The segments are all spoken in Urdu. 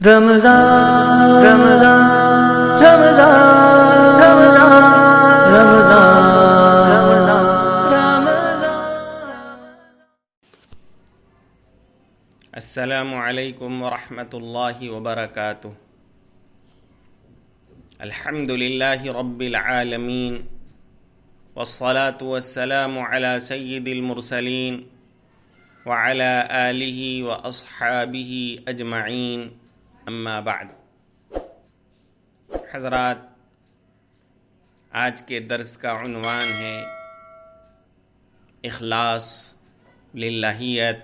رمضان رمضان رمضان رمضان رمضان السلام علیکم ورحمۃ اللہ وبرکاتہ۔ الحمد للہ رب العالمین والصلاة والسلام علی سید المرسلین وعلی آلہ واصحابہ اجمعین، اما بعد۔ حضرات، آج کے درس کا عنوان ہے اخلاص، للہیت،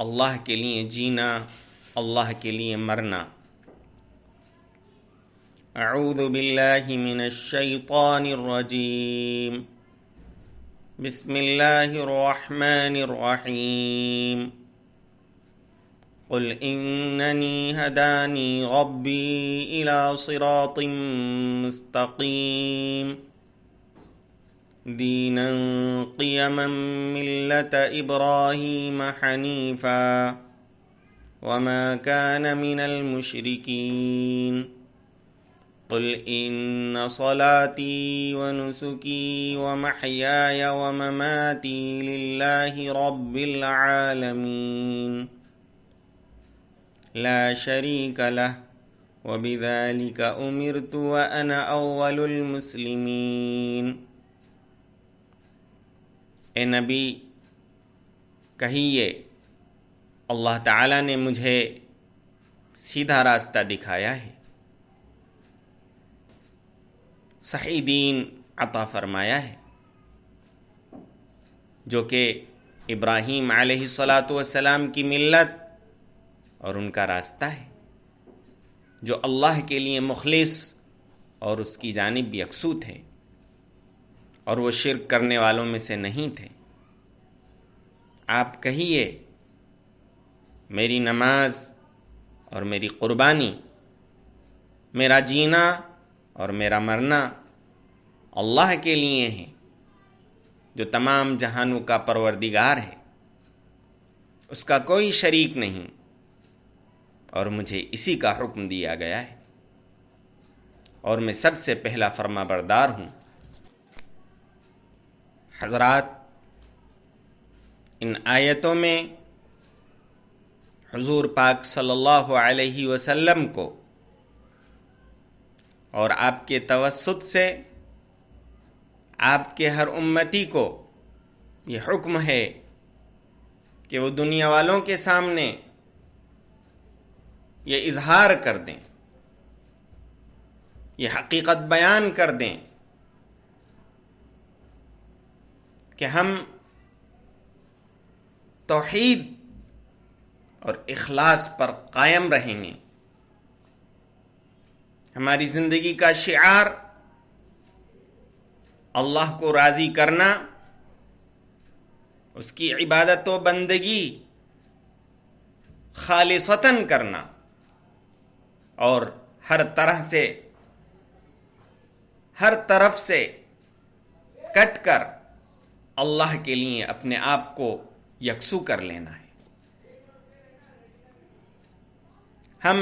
اللہ کے لیے جینا، اللہ کے لیے مرنا۔ اعوذ باللہ من الشیطان الرجیم، بسم اللہ الرحمن الرحیم۔ قل اننی ہدانی ربی الی صراط مستقیم دینا قیما ملت ابراہیم حنیفا وما کان من المشرکین۔ قل ان صلاتی ونسکی ومحیای ومماتی للہ رب العالمین لا شریک لہ وبذلک امرت وانا اول المسلمین۔ اے نبی، کہیے اللہ تعالیٰ نے مجھے سیدھا راستہ دکھایا ہے، صحیح دین عطا فرمایا ہے، جو کہ ابراہیم علیہ السلام کی ملت اور ان کا راستہ ہے، جو اللہ کے لیے مخلص اور اس کی جانب یکسو تھے، اور وہ شرک کرنے والوں میں سے نہیں تھے۔ آپ کہیے میری نماز اور میری قربانی، میرا جینا اور میرا مرنا اللہ کے لیے ہے، جو تمام جہانوں کا پروردگار ہے، اس کا کوئی شریک نہیں، اور مجھے اسی کا حکم دیا گیا ہے، اور میں سب سے پہلا فرما بردار ہوں۔ حضرات، ان آیتوں میں حضور پاک صلی اللہ علیہ وسلم کو اور آپ کے توسط سے آپ کے ہر امتی کو یہ حکم ہے کہ وہ دنیا والوں کے سامنے یہ اظہار کر دیں، یہ حقیقت بیان کر دیں کہ ہم توحید اور اخلاص پر قائم رہیں گے۔ ہماری زندگی کا شعار اللہ کو راضی کرنا، اس کی عبادت و بندگی خالصتاً کرنا، اور ہر طرف سے کٹ کر اللہ کے لیے اپنے آپ کو یکسو کر لینا ہے۔ ہم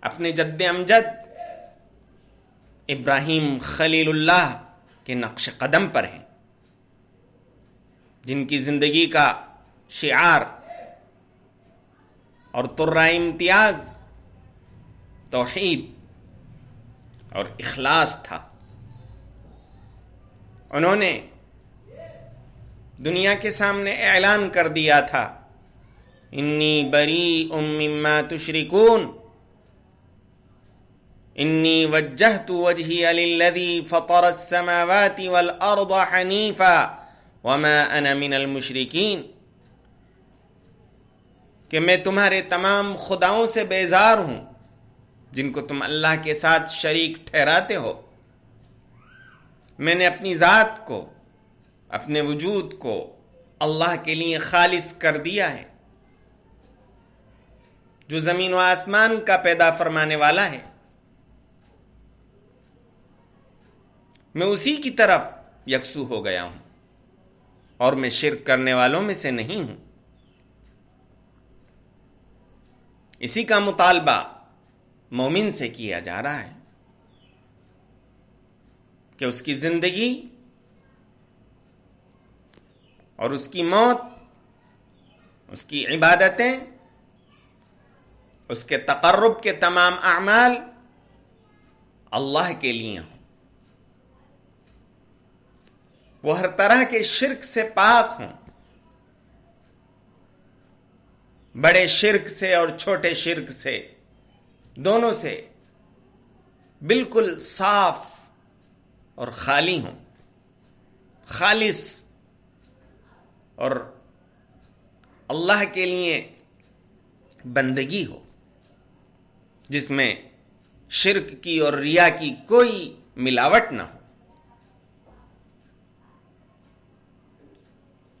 اپنے جد امجد ابراہیم خلیل اللہ کے نقش قدم پر ہیں، جن کی زندگی کا شعار اور طرہ امتیاز توحید اور اخلاص تھا۔ انہوں نے دنیا کے سامنے اعلان کر دیا تھا، انی بریء مما تشرکون انی وجہت وجہی للذی فطر السماوات والارض حنیفا وما انا من المشرکین، کہ میں تمہارے تمام خداؤں سے بیزار ہوں جن کو تم اللہ کے ساتھ شریک ٹھہراتے ہو۔ میں نے اپنی ذات کو، اپنے وجود کو اللہ کے لیے خالص کر دیا ہے، جو زمین و آسمان کا پیدا فرمانے والا ہے۔ میں اسی کی طرف یکسو ہو گیا ہوں، اور میں شرک کرنے والوں میں سے نہیں ہوں۔ اسی کا مطالبہ مومن سے کیا جا رہا ہے کہ اس کی زندگی اور اس کی موت، اس کی عبادتیں، اس کے تقرب کے تمام اعمال اللہ کے لیے ہوں، وہ ہر طرح کے شرک سے پاک ہوں، بڑے شرک سے اور چھوٹے شرک سے، دونوں سے بالکل صاف اور خالی ہوں، خالص اور اللہ کے لیے بندگی ہو، جس میں شرک کی اور ریا کی کوئی ملاوٹ نہ ہو۔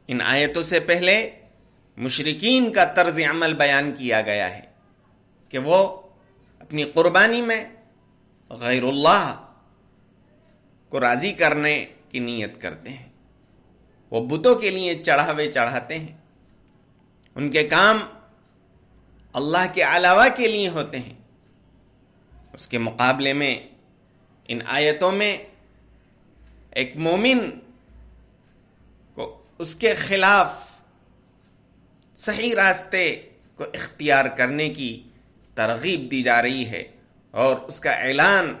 ان آیتوں سے پہلے مشرکین کا طرز عمل بیان کیا گیا ہے کہ وہ اپنی قربانی میں غیر اللہ کو راضی کرنے کی نیت کرتے ہیں، وہ بتوں کے لیے چڑھاوے چڑھاتے ہیں، ان کے کام اللہ کے علاوہ کے لیے ہوتے ہیں۔ اس کے مقابلے میں ان آیتوں میں ایک مومن کو اس کے خلاف صحیح راستے کو اختیار کرنے کی ترغیب دی جا رہی ہے اور اس کا اعلان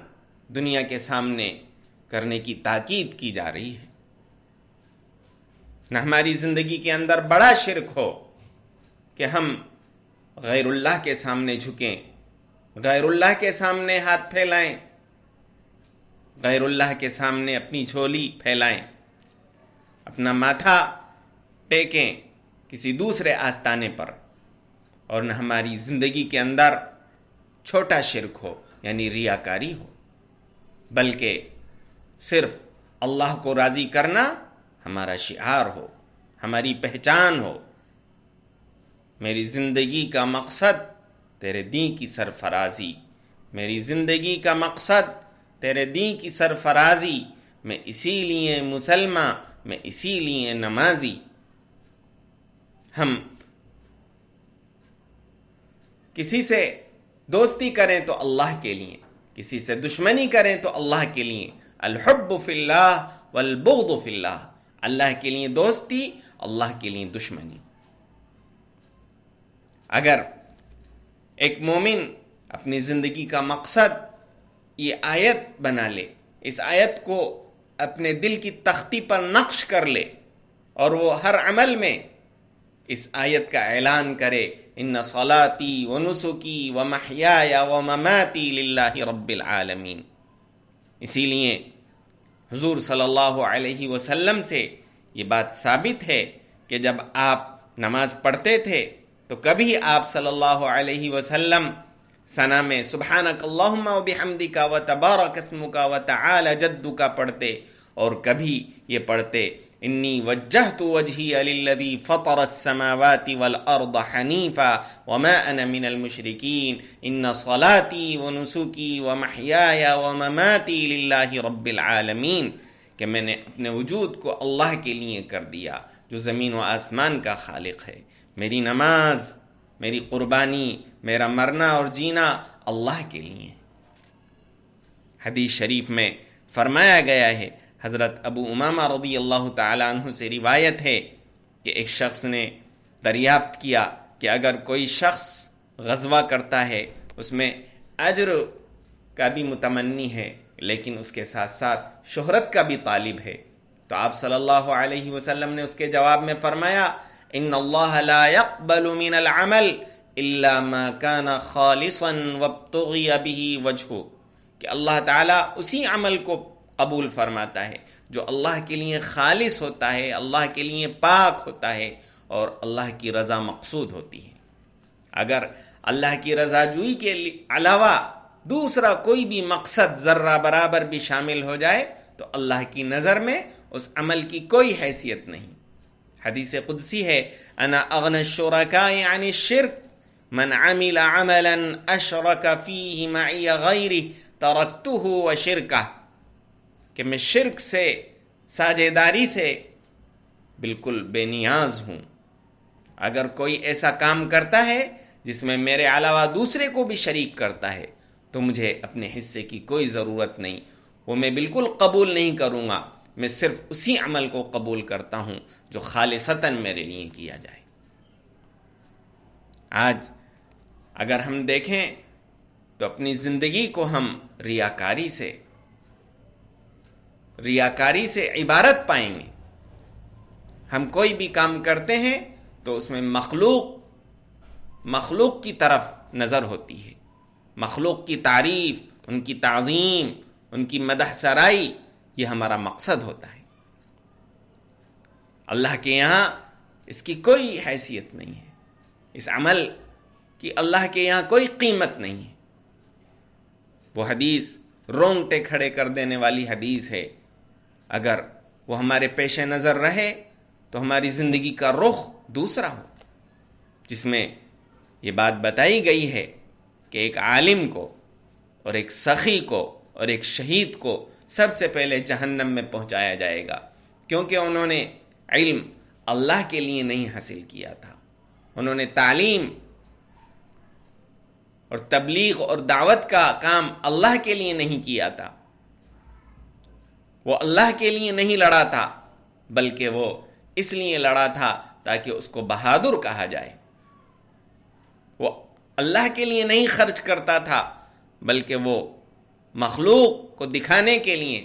دنیا کے سامنے کرنے کی تاکید کی جا رہی ہے۔ نہ ہماری زندگی کے اندر بڑا شرک ہو کہ ہم غیر اللہ کے سامنے جھکیں، غیر اللہ کے سامنے ہاتھ پھیلائیں، غیر اللہ کے سامنے اپنی جھولی پھیلائیں، اپنا ماتھا ٹیکیں کسی دوسرے آستانے پر، اور نہ ہماری زندگی کے اندر چھوٹا شرک ہو یعنی ریاکاری ہو، بلکہ صرف اللہ کو راضی کرنا ہمارا شعار ہو، ہماری پہچان ہو۔ میری زندگی کا مقصد تیرے دین کی سرفرازی، میری زندگی کا مقصد تیرے دین کی سرفرازی، میں اسی لیے مسلمان، میں اسی لیے نمازی۔ ہم کسی سے دوستی کریں تو اللہ کے لیے، کسی سے دشمنی کریں تو اللہ کے لیے، الحب فی اللہ والبغض فی اللہ، اللہ کے لیے دوستی، اللہ کے لیے دشمنی۔ اگر ایک مومن اپنی زندگی کا مقصد یہ آیت بنا لے، اس آیت کو اپنے دل کی تختی پر نقش کر لے اور وہ ہر عمل میں اس آیت کا اعلان کرے، ان صلاتی و نسکی و محیای و مماتی للہ رب العالمین۔ اسی لیے حضور صلی اللہ علیہ وسلم سے یہ بات ثابت ہے کہ جب آپ نماز پڑھتے تھے تو کبھی آپ صلی اللہ علیہ وسلم ثنا میں سبحانک اللہم و بحمدک و تبارک اسمک و تعالی جدک پڑھتے، اور کبھی یہ پڑھتے انی وجہت وجہی للذی فطر السماوات والارض حنیفا وما انا من المشرکین ان صلاتی و نسکی و محیای و مماتی للہ رب العالمین، کہ میں نے اپنے وجود کو اللہ کے لیے کر دیا جو زمین و آسمان کا خالق ہے، میری نماز، میری قربانی، میرا مرنا اور جینا اللہ کے لیے۔ حدیث شریف میں فرمایا گیا ہے، حضرت ابو امامہ رضی اللہ تعالیٰ عنہ سے روایت ہے کہ ایک شخص نے دریافت کیا کہ اگر کوئی شخص غزوہ کرتا ہے، اس میں اجر کا بھی متمنی ہے لیکن اس کے ساتھ ساتھ شہرت کا بھی طالب ہے، تو آپ صلی اللہ علیہ وسلم نے اس کے جواب میں فرمایا، ان اللہ لا يقبل من العمل الا ما كان خالصا وابتغي به وجهه، کہ اللہ تعالیٰ اسی عمل کو قبول فرماتا ہے جو اللہ کے لیے خالص ہوتا ہے، اللہ کے لیے پاک ہوتا ہے اور اللہ کی رضا مقصود ہوتی ہے۔ اگر اللہ کی رضا جوئی کے علاوہ دوسرا کوئی بھی مقصد ذرہ برابر بھی شامل ہو جائے تو اللہ کی نظر میں اس عمل کی کوئی حیثیت نہیں۔ حدیث قدسی ہے، انا اغنى الشرکاء عن الشرک من عمل عملا اشرک فیہ معی غیرہ ترکتہ وشرکہ، کہ میں شرک سے، ساجھیداری سے بالکل بے نیاز ہوں۔ اگر کوئی ایسا کام کرتا ہے جس میں میرے علاوہ دوسرے کو بھی شریک کرتا ہے تو مجھے اپنے حصے کی کوئی ضرورت نہیں، وہ میں بالکل قبول نہیں کروں گا، میں صرف اسی عمل کو قبول کرتا ہوں جو خالصتاً میرے لیے کیا جائے۔ آج اگر ہم دیکھیں تو اپنی زندگی کو ہم ریاکاری سے عبارت پائیں گے۔ ہم کوئی بھی کام کرتے ہیں تو اس میں مخلوق کی طرف نظر ہوتی ہے، مخلوق کی تعریف، ان کی تعظیم، ان کی مدح سرائی، یہ ہمارا مقصد ہوتا ہے۔ اللہ کے یہاں اس کی کوئی حیثیت نہیں ہے، اس عمل کی اللہ کے یہاں کوئی قیمت نہیں ہے۔ وہ حدیث رونگٹے کھڑے کر دینے والی حدیث ہے، اگر وہ ہمارے پیش نظر رہے تو ہماری زندگی کا رخ دوسرا ہو، جس میں یہ بات بتائی گئی ہے کہ ایک عالم کو اور ایک سخی کو اور ایک شہید کو سب سے پہلے جہنم میں پہنچایا جائے گا، کیونکہ انہوں نے علم اللہ کے لیے نہیں حاصل کیا تھا، انہوں نے تعلیم اور تبلیغ اور دعوت کا کام اللہ کے لیے نہیں کیا تھا، وہ اللہ کے لیے نہیں لڑا تھا، بلکہ وہ اس لیے لڑا تھا تاکہ اس کو بہادر کہا جائے۔ وہ اللہ کے لیے نہیں خرچ کرتا تھا، بلکہ وہ مخلوق کو دکھانے کے لیے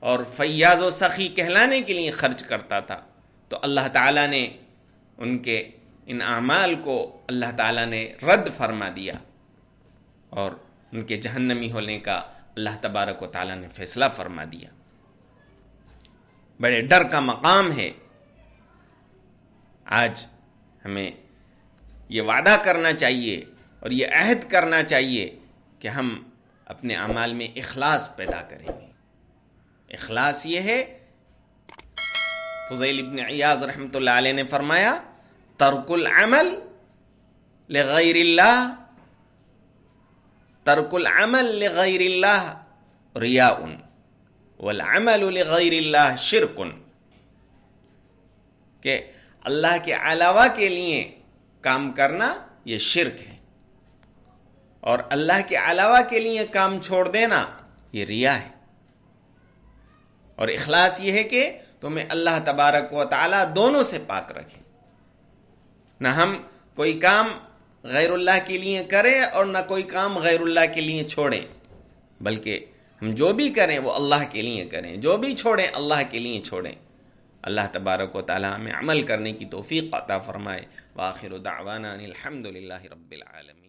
اور فیاض و سخی کہلانے کے لیے خرچ کرتا تھا۔ تو اللہ تعالیٰ نے ان کے ان اعمال کو اللہ تعالیٰ نے رد فرما دیا اور ان کے جہنمی ہونے کا اللہ تبارک و تعالیٰ نے فیصلہ فرما دیا۔ بڑے ڈر کا مقام ہے۔ آج ہمیں یہ وعدہ کرنا چاہیے اور یہ عہد کرنا چاہیے کہ ہم اپنے اعمال میں اخلاص پیدا کریں گے۔ اخلاص یہ ہے، فضیل ابن عیاض رحمۃ اللہ علیہ نے فرمایا، ترک العمل لغیر اللہ، ترک العمل لغیر اللہ ریاء والعمل لغیر اللہ شرک، کہ اللہ کے علاوہ کے لیے کام کرنا یہ شرک ہے، اور اللہ کے علاوہ کے لیے کام چھوڑ دینا یہ ریا ہے۔ اور اخلاص یہ ہے کہ تمہیں اللہ تبارک و تعالی دونوں سے پاک رکھے، نہ ہم کوئی کام غیر اللہ کے لیے کریں اور نہ کوئی کام غیر اللہ کے لیے چھوڑیں، بلکہ ہم جو بھی کریں وہ اللہ کے لیے کریں، جو بھی چھوڑیں اللہ کے لیے چھوڑیں۔ اللہ تبارک و تعالی ہمیں عمل کرنے کی توفیق عطا فرمائے۔ وآخر دعوانا ان الحمد للہ رب العالمین۔